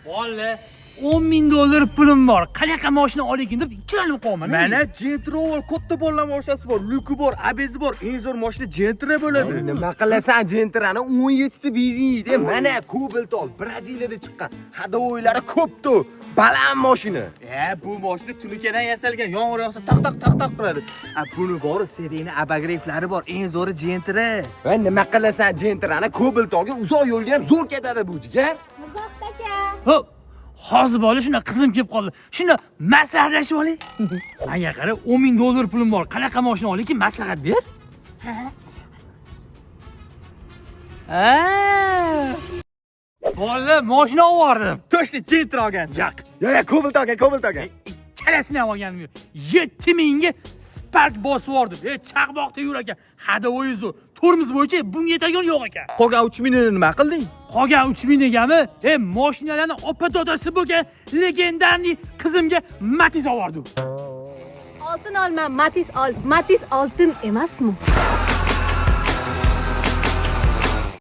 Valla $10,000 pulim bor. Qanaqa mashina olayin deb ikkilanib qolman. Mana Gentra bor, katta bolalar mashinasi bor, Luki bor, Abezi bor. Eng zo'r mashina Gentra bo'ladi. Nima qilasan Gentrani 17 ta benzin yeydi. Mana Cobalt ol, Braziliyada chiqqan. Hadovoylari ko'pdi. Baland mashina. Bu mashina tunukadan yasalgan. Yomg'ir yog'sa taq qiladi. Buni bor, sedeni abagreiflari bor. Eng zo'ri Gentra. Va nima qilasan Gentrani Cobalt olgan uzoq yo'lga ham zo'r ketadi bu jigar. Muzoqda aka. Hop. Hozir bola shuna qizim kelib qoldi. Shunda maslahatlashib olay. Menga qara, $10,000 pulim bor. Qanaqa mashina olayki, maslahat ber. Bola, mashina oldim. To'shni Gentra olgansiz. Yo'q. Yo'q, Cobalt olgan. Ikkalasini ham olganim yo'q. 7,000 ga Spark bosib yubordim. Chaqmoqda yur ekan. Hadovoyi zo'r. Tormoz bo'yicha bunga yetadigan yo'q ekan. Qolgan 3 mingni nima qilding? Qolgan 3,000 egami, mashinalarni opa-dodasi bo'lgan legendarniy qizimga Matiz oldim. Oltin olma, Matiz ol. Matiz oltin emasmi?